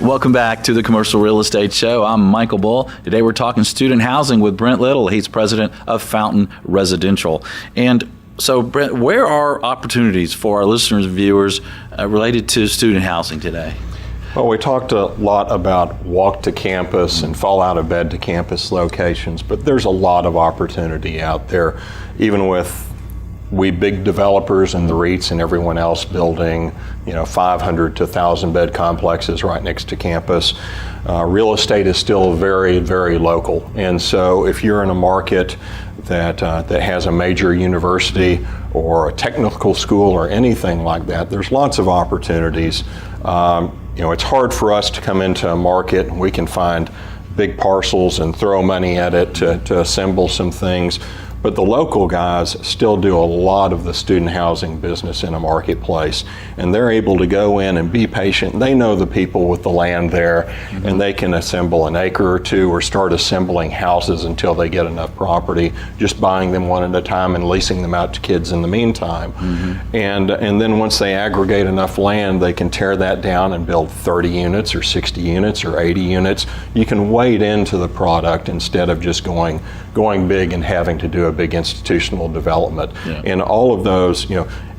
Welcome back to the Commercial Real Estate Show. I'm Michael Bull. Today we're talking student housing with Brent Little. He's president of Fountain Residential. And so, Brent, where are opportunities for our listeners and viewers related to student housing today? Well, we talked a lot about walk to campus and fall out of bed to campus locations, but there's a lot of opportunity out there, even with we big developers and the REITs and everyone else building, 500 to 1,000 bed complexes right next to campus. Real estate is still very, very local. And so if you're in a market that has a major university or a technical school or anything like that, there's lots of opportunities. It's hard for us to come into a market. We can find big parcels and throw money at it to assemble some things. But the local guys still do a lot of the student housing business in a marketplace, and they're able to go in and be patient. They know the people with the land there, and they can assemble an acre or two or start assembling houses until they get enough property, just buying them one at a time and leasing them out to kids in the meantime. And then once they aggregate enough land, they can tear that down and build 30 units or 60 units or 80 units. You can wade into the product instead of just going big and having to do a big institutional development. And all of those,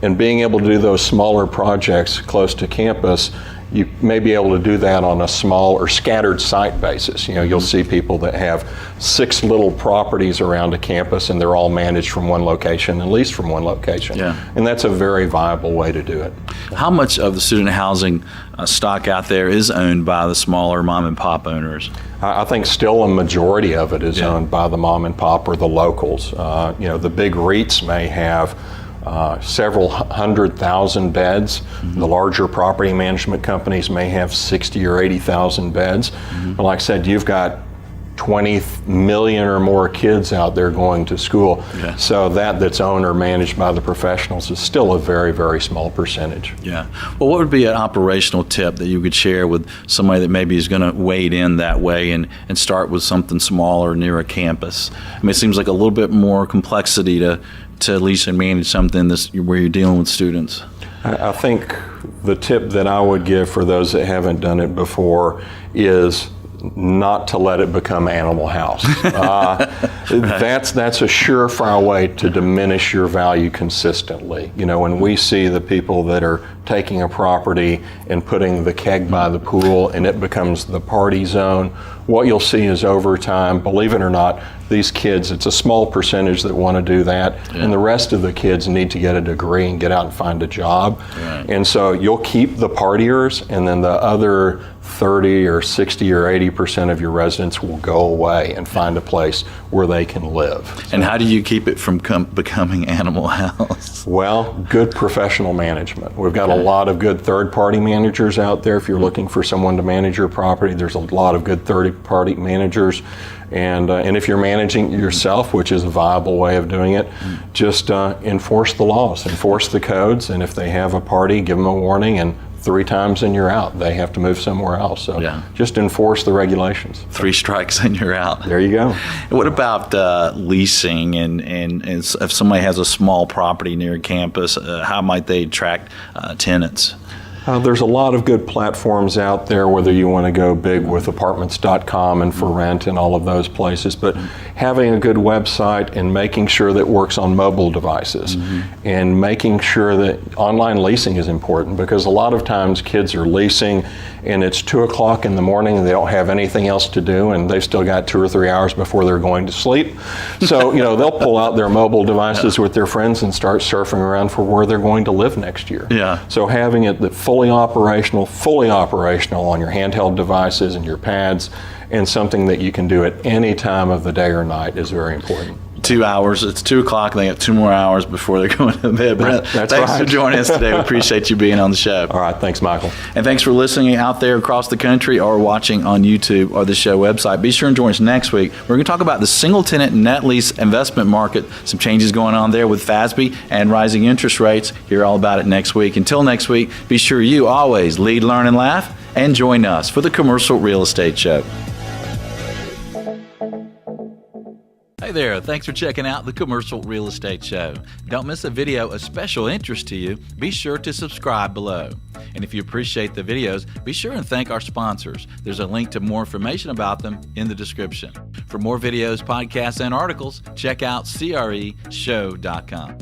and being able to do those smaller projects close to campus, you may be able to do that on a small or scattered site basis. You'll see people that have 6 little properties around a campus and they're all managed from one location and leased from one location. And that's a very viable way to do it. How much of the student housing stock out there is owned by the smaller mom and pop owners? I think still a majority of it is owned by the mom and pop or the locals. The big REITs may have several 100,000 beds. The larger property management companies may have 60 or 80,000 beds. But like I said, you've got 20 million or more kids out there going to school. So that's owned or managed by the professionals is still a very, very small percentage. Well, what would be an operational tip that you could share with somebody that maybe is going to wade in that way and start with something smaller near a campus? I mean, it seems like a little bit more complexity to lease and manage something where you're dealing with students. I think the tip that I would give for those that haven't done it before is not to let it become Animal House. That's a surefire way to diminish your value consistently. When we see the people that are taking a property and putting the keg by the pool and it becomes the party zone, what you'll see is over time, believe it or not, these kids, it's a small percentage that want to do that, and the rest of the kids need to get a degree and get out and find a job. And so you'll keep the partiers, and then the other 30 or 60 or 80% of your residents will go away and find a place where they can live. And how do you keep it from becoming Animal House? Well, good professional management. We've got a lot of good third-party managers out there. If you're looking for someone to manage your property, there's a lot of good third-party managers. And if you're managing it yourself, which is a viable way of doing it, just enforce the laws, enforce the codes, and if they have a party, give them a warning, and 3 times and you're out. They have to move somewhere else. So just enforce the regulations. 3 strikes and you're out. There you go. What about leasing and if somebody has a small property near campus, how might they attract tenants? There's a lot of good platforms out there, whether you want to go big with apartments.com and for rent and all of those places, but having a good website and making sure that it works on mobile devices and making sure that online leasing is important, because a lot of times kids are leasing and it's 2 o'clock in the morning and they don't have anything else to do and they've still got 2 or 3 hours before they're going to sleep. So, they'll pull out their mobile devices with their friends and start surfing around for where they're going to live next year. So having it that fully operational on your handheld devices and your pads, and something that you can do at any time of the day or night is very important. 2 hours. It's 2 o'clock and they have 2 more hours before they're going to bed. Brent, thanks for joining us today. We appreciate you being on the show. All right. Thanks, Michael. And thanks for listening out there across the country or watching on YouTube or the show website. Be sure and join us next week. We're going to talk about the single tenant net lease investment market, some changes going on there with FASB and rising interest rates. Hear all about it next week. Until next week, be sure you always lead, learn, and laugh, and join us for the Commercial Real Estate Show. Hey there, thanks for checking out the Commercial Real Estate Show. Don't miss a video of special interest to you. Be sure to subscribe below. And if you appreciate the videos, be sure and thank our sponsors. There's a link to more information about them in the description. For more videos, podcasts, and articles, check out CREshow.com.